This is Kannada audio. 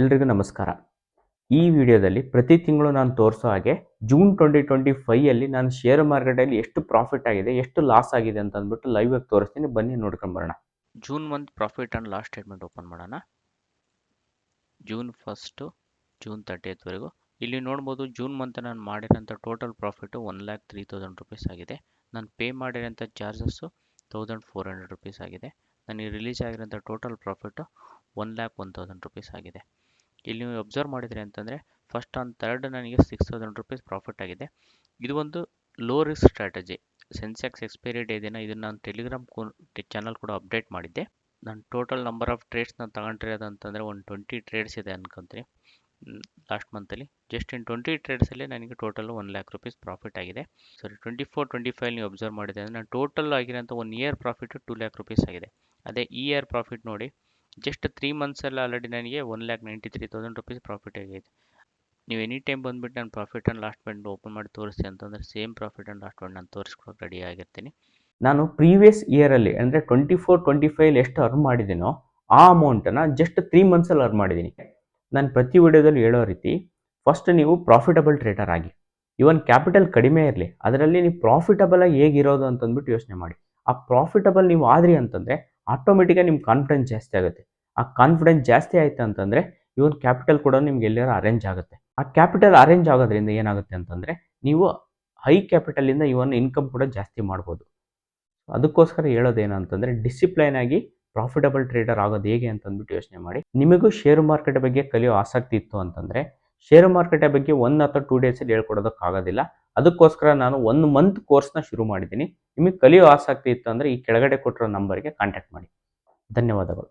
ಎಲ್ರಿಗೂ ನಮಸ್ಕಾರ. ಈ ವಿಡಿಯೋದಲ್ಲಿ ಪ್ರತಿ ತಿಂಗಳು ನಾನು ತೋರಿಸೋ ಹಾಗೆ ಜೂನ್ 2025 ನಾನು ಶೇರ್ ಮಾರ್ಕೆಟಲ್ಲಿ ಎಷ್ಟು ಪ್ರಾಫಿಟ್ ಆಗಿದೆ, ಎಷ್ಟು ಲಾಸ್ ಆಗಿದೆ ಅಂತ ಅಂದ್ಬಿಟ್ಟು ಲೈವ್ ಆಗಿ ತೋರಿಸ್ತೀನಿ. ಬನ್ನಿ ನೋಡ್ಕೊಂಡು ಬರೋಣ. June month profit and loss statement open ಮಾಡೋಣ. ಜೂನ್ 1 ಜೂನ್ 30 ವರೆಗೂ ಇಲ್ಲಿ ನೋಡ್ಬೋದು. ಜೂನ್ ಮಂತ್ ನಾನು ಮಾಡಿರೋಂಥ ಟೋಟಲ್ ಪ್ರಾಫಿಟು 1,03,000 ರುಪೀಸ್ ಆಗಿದೆ. ನಾನು ಪೇ ಮಾಡಿರೋಂಥ ಚಾರ್ಜಸ್ಸು 1,400 ರುಪೀಸ್ ಆಗಿದೆ. ನನಗೆ ರಿಲೀಸ್ ಆಗಿರೋಂಥ ಟೋಟಲ್ ಪ್ರಾಫಿಟು 1,01,000 ರುಪೀಸ್ ಆಗಿದೆ. ಇಲ್ಲಿ ನೀವು ಅಬ್ಸರ್ವ್ ಮಾಡಿದ್ರಿ ಅಂತಂದರೆ ಫಸ್ಟ್ ಆನ್ ಥರ್ಡ್ ನನಗೆ 6,000 ರುಪೀಸ್ ಪ್ರಾಫಿಟ್ ಆಗಿದೆ. ಇದು ಒಂದು low risk strategy. Sensex expiry day ದಿನ ಇದನ್ನು ನಾನು ಟೆಲಿಗ್ರಾಮ್ ಚಾನಲ್ ಕೂಡ ಅಪ್ಡೇಟ್ ಮಾಡಿದ್ದೆ. ನಾನು ಟೋಟಲ್ ನಂಬರ್ ಆಫ್ ಟ್ರೇಡ್ಸ್ನ ತಗೊಂಡಿರೋದು ಅಂತಂದರೆ ಒಂದು 20 ಟ್ರೇಡ್ಸ್ ಇದೆ ಅನ್ಕೊತೀನಿ ಲಾಸ್ಟ್ ಮಂತಲ್ಲಿ. ಜಸ್ಟ್ ಇನ್ 20 ಟ್ರೇಡ್ಸಲ್ಲಿ ನನಗೆ ಟೋಟಲ್ 1,00,000 ರುಪೀಸ್ ಪ್ರಾಫಿಟ್ ಆಗಿದೆ. ಸರಿ, 24-25 ನೀವು ಅಬ್ಸರ್ವ್ ಮಾಡಿದೆ ಅಂದರೆ ನಾನು ಟೋಟಲ್ ಆಗಿರೋಂಥ 1 ಇಯರ್ ಪ್ರಾಫಿಟು 2,00,000 ರುಪೀಸ್ ಆಗಿದೆ. ಅದೇ ಈ ಇಯರ್ ಪ್ರಾಫಿಟ್ ನೋಡಿ, ಜಸ್ಟ್ 3 ಮಂತ್ಸಲ್ಲಿ ಆಲ್ರೆಡಿ ನನಗೆ 1,93,000 ರುಪೀಸ್ ಪ್ರಾಫಿಟ್ ಆಗಿದೆ. ನೀವು ಎನಿ ಟೈಮ್ ಬಂದುಬಿಟ್ಟು ನಾನು profit and last point open ಮಾಡಿ ತೋರಿಸಿ ಅಂತಂದರೆ same profit and last point ನಾನು ತೋರಿಸ್ಕೊಳಕ್ಕೆ ರೆಡಿ ಆಗಿರ್ತೀನಿ. ನಾನು ಪ್ರೀವಿಯಸ್ ಇಯರಲ್ಲಿ ಅಂದರೆ 24-25 ಎಷ್ಟು ಅರ್ನ್ ಮಾಡಿದ್ದೀನೋ ಆ ಅಮೌಂಟನ್ನು ಜಸ್ಟ್ 3 ಮಂತ್ಸಲ್ಲಿ ಅರ್ನ್ ಮಾಡಿದ್ದೀನಿ. ನಾನು ಪ್ರತಿ ವಿಡಿಯೋದಲ್ಲಿ ಹೇಳೋ ರೀತಿ ಫಸ್ಟ್ ನೀವು ಪ್ರಾಫಿಟಬಲ್ ಟ್ರೇಡರ್ ಆಗಿ, ಇವನ್ ಕ್ಯಾಪಿಟಲ್ ಕಡಿಮೆ ಇರಲಿ, ಅದರಲ್ಲಿ ನೀವು ಪ್ರಾಫಿಟಬಲ್ ಆಗಿ ಹೇಗಿರೋದು ಅಂತಂದ್ಬಿಟ್ಟು ಯೋಚನೆ ಮಾಡಿ. ಆ ಪ್ರಾಫಿಟಬಲ್ ನೀವು ಆದ್ರಿ ಅಂತಂದರೆ ಆಟೋಮೆಟಿಕಾಗಿ ನಿಮ್ಮ ಕಾನ್ಫಿಡೆನ್ಸ್ ಜಾಸ್ತಿ ಆಗುತ್ತೆ. ಆ ಕಾನ್ಫಿಡೆನ್ಸ್ ಜಾಸ್ತಿ ಆಯಿತು ಅಂತಂದರೆ ಇವನ್ ಕ್ಯಾಪಿಟಲ್ ಕೂಡ ನಿಮ್ಗೆ ಎಲ್ಲಾರ ಅರೇಂಜ್ ಆಗುತ್ತೆ. ಆ ಕ್ಯಾಪಿಟಲ್ ಅರೇಂಜ್ ಆಗೋದ್ರಿಂದ ಏನಾಗುತ್ತೆ ಅಂತಂದರೆ ನೀವು ಹೈ ಕ್ಯಾಪಿಟಲಿಂದ ಇವನ್ ಇನ್ಕಮ್ ಕೂಡ ಜಾಸ್ತಿ ಮಾಡ್ಬೋದು. ಅದಕ್ಕೋಸ್ಕರ ಹೇಳೋದೇನು ಅಂತಂದರೆ ಡಿಸಿಪ್ಲೈನ್ ಆಗಿ ಪ್ರಾಫಿಟಬಲ್ ಟ್ರೇಡರ್ ಆಗೋದು ಹೇಗೆ ಅಂತಂದ್ಬಿಟ್ಟು ಯೋಚನೆ ಮಾಡಿ. ನಿಮಗೂ ಶೇರು ಮಾರ್ಕೆಟ್ ಬಗ್ಗೆ ಕಲಿಯೋ ಆಸಕ್ತಿ ಇತ್ತು ಅಂತಂದರೆ ಶೇರು ಮಾರ್ಕೆಟ್ ಬಗ್ಗೆ 1 ಅಥವಾ 2 ಡೇಸಲ್ಲಿ ಹೇಳ್ಕೊಡೋದಕ್ಕಾಗೋದಿಲ್ಲ. ಅದಕ್ಕೋಸ್ಕರ ನಾನು 1 ಮಂತ್ ಕೋರ್ಸ್ನ ಶುರು ಮಾಡಿದ್ದೀನಿ. ನಿಮಗೆ ಕಲಿಯೋ ಆಸಕ್ತಿ ಇತ್ತು ಅಂದರೆ ಈ ಕೆಳಗಡೆ ಕೊಟ್ಟಿರೋ ನಂಬರ್ಗೆ ಕಾಂಟ್ಯಾಕ್ಟ್ ಮಾಡಿ. ಧನ್ಯವಾದಗಳು.